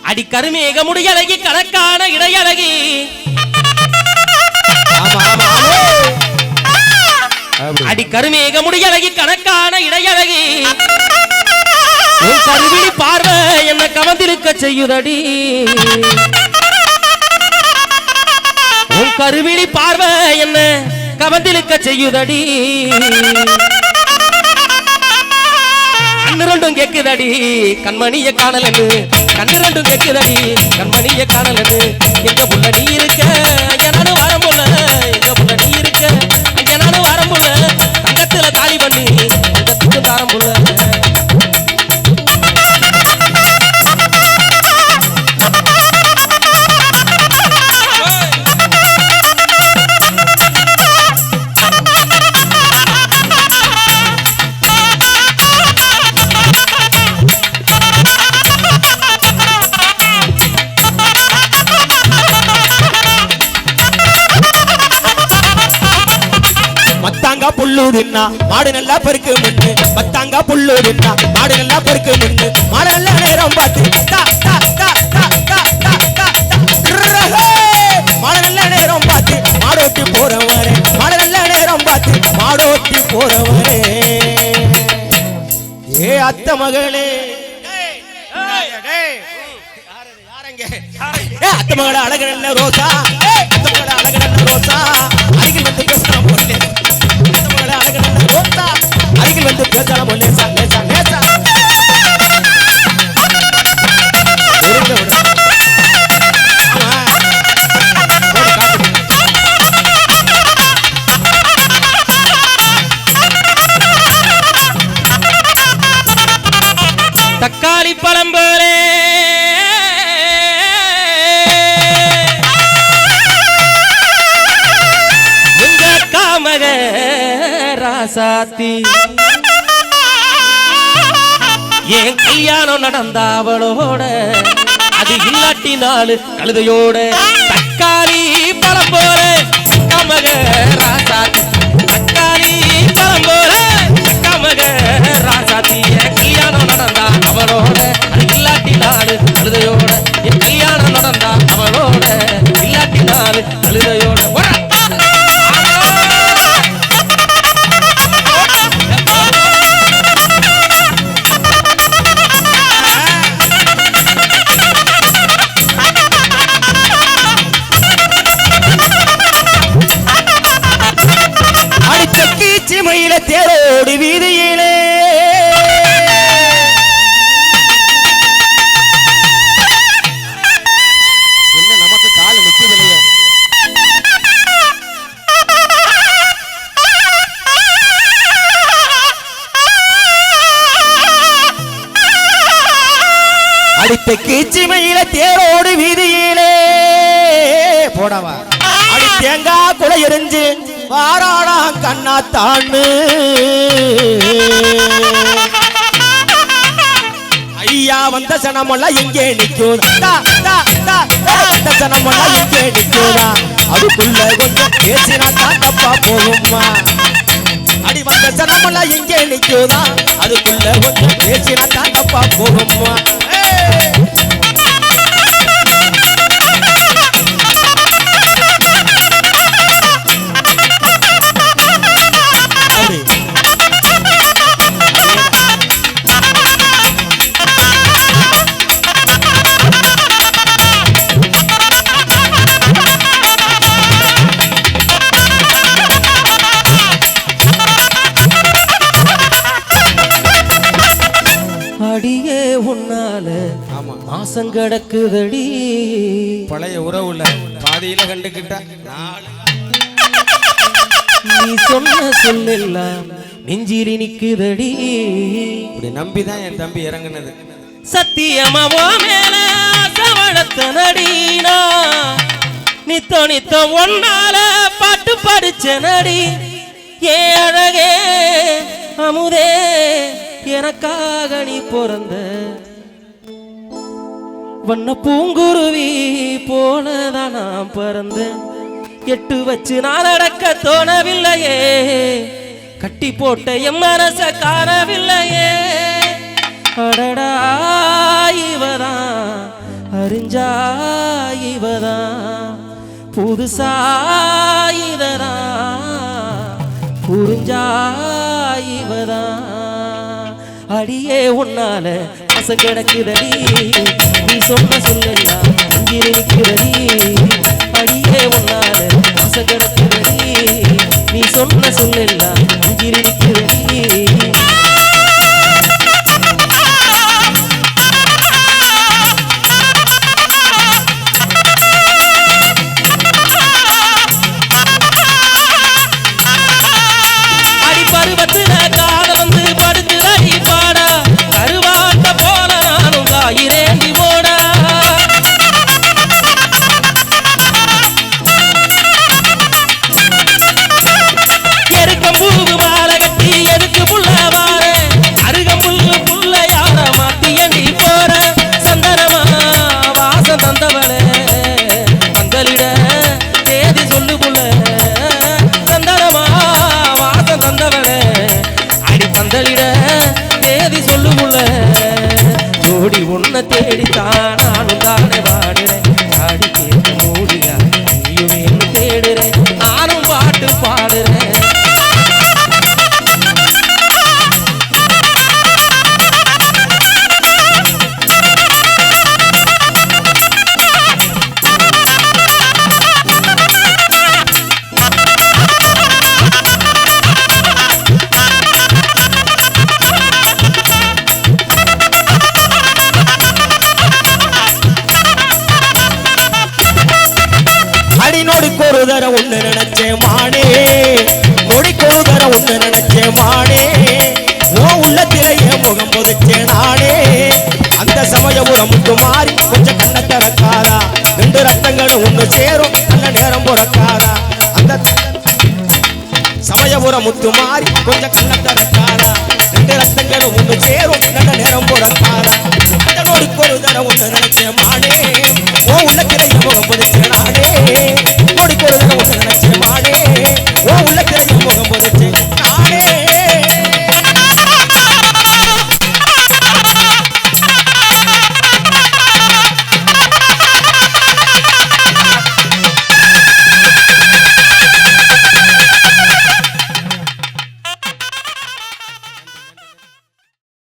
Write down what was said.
அடி கருமேக முடியழகி கணக்கான இடையழகி அடி கருமேக முடியழகி கணக்கான இடையழகி உன் கருவிழி பார்வை என்ன கவர்ந்திருக்க செய்யுதடி உன் கருவிழி பார்வை என்ன கவர்ந்திருக்க செய்யுதடி கண்ணு ரெண்டும் கேக்குதடி கண்மணிய காணலன்னு கண்ணு ரெண்டும் கேக்குதடி கண்மணிய காணலன்னு எங்க புள்ள நீ இருக்க அங்க நானும் வர முல்ல எங்க புள்ள நீ இருக்க அங்க நானும் வர முல்ல தங்கத்துல தாலி பண்ணி தங்கத்துக்கு தாரம் புள்ள புல்லுதின்னா மாடு நல்லா பெருக்கு முன்னு பத்தாங்க புல்லுதின்னா மாடு நல்லா பெருக்கு முன்னு மாடு நல்ல நேரம் பார்த்து மாடு நல்ல நேரம் பார்த்து மாடோட்டி போறவரே மாடு நல்ல நேரம் பார்த்து மாடோட்டி போறவரே ஏ அத்த மகளே அத்த மகள அழகு நல்ல ரோசா அத்த மகள அழகு நல்ல ரோசா அருகில் வந்து பேசலாம் போட்டேன் அருகில் வந்து பேசலாம் லேசா லேசா லேசா தக்காளி பழம் போலே எங்க காமக ராசாத்தி என் கல்யாணம் நடந்தாவளோட அது இல்லாட்டி நாலு கழுதையோட தக்காளி பழம் போல கமக ராசாத்தி தக்காளி பழம் போல கமக ராசாத்தி என் கல்யாணம் நடந்தா அவளோட அது இல்லாட்டி நாலு கழுதையோட என் கல்யாணம் நடந்தா அவளோட இல்லாட்டி நாலு கழுதையோட தேரோடு வீதியிலே என்ன நமக்கு கால நிக்கவில்லையே அடித்த கீச்சிமையில தேரோடு வீதியிலே போடவா அடி தேங்காய் குலை எரிஞ்சு வாராடா கண்ணா தாண்டு ஐயா வந்த சனமெல்லாம் எங்கே நிற்குதா வந்த சனமெல்லாம் எங்கே நிற்குதா அதுக்குள்ள கொஞ்சம் பேசினா தான் தப்பா போகுமா அடி வந்த சனமெல்லாம் எங்கே நிற்குதா அதுக்குள்ள கொஞ்சம் பேசினா தான் தப்பா போகுமா அடியே உன்னால மாசம் கிடக்குதடி பழைய உறவுல பாதியில கண்டுகிட்ட நீ சொன்ன சொல்லெல்லாம் நெஞ்சிரி நிக்குதடி இப்படி நம்பிதான் என் தம்பி இறங்குனது சத்தியமாவோ மேல சவளத்த நடினா நித்தோ நித்தோ ஒன்னால பாட்டு படிச்ச நடி ஏ அழகே அமுதே எனக்காக நீ பிறந்த வண்ண பூங்குருவி போலதான் நான் பிறந்தேன் எட்டு வச்சு நான் அடக்க தோணவில்லையே கட்டி போட்ட என் மனச காணவில்லையே அடடா இவதான் அறிஞ்சா இவதான் புதுசா இததான் புரிஞ்சா இவதான் அடியே உன்னால பச கிடக்குதடி நீ சொன்ன சொல்லலாம் இங்கே நிற்கிறடி அடியே உன்னால பச கிடக்குதடி நீ சொன்ன சொல்லலாம் இங்கே நிற்கிறடி ஜோடி உன்னை தேடித்தான் நானும் தானே வாடுறேன் பாடி கேட்க மூடியா நீயும் வேணும் தேடுறேன் நானும் பாட்டு பாடுறேன் நொடிக்கு ஒரு தர ஒண்ணு நினைச்சேன் மானே நொடிக்கு ஒரு தர ஒண்ணு நினைச்சேன் மானே ஓ உள்ளத்திலேயே முகம் பொதிச்சேன் நானே அந்த சமயபுரம் முத்து மாறி கொஞ்சம் கண்ணை திறக்காதா ரெண்டு ரத்தங்களும் ஒண்ணு சேரும் நல்ல நேரம் பிறக்காதா அந்த சமயபுரம் முத்து மாறி கொஞ்சம் கண்ணை திறக்காதா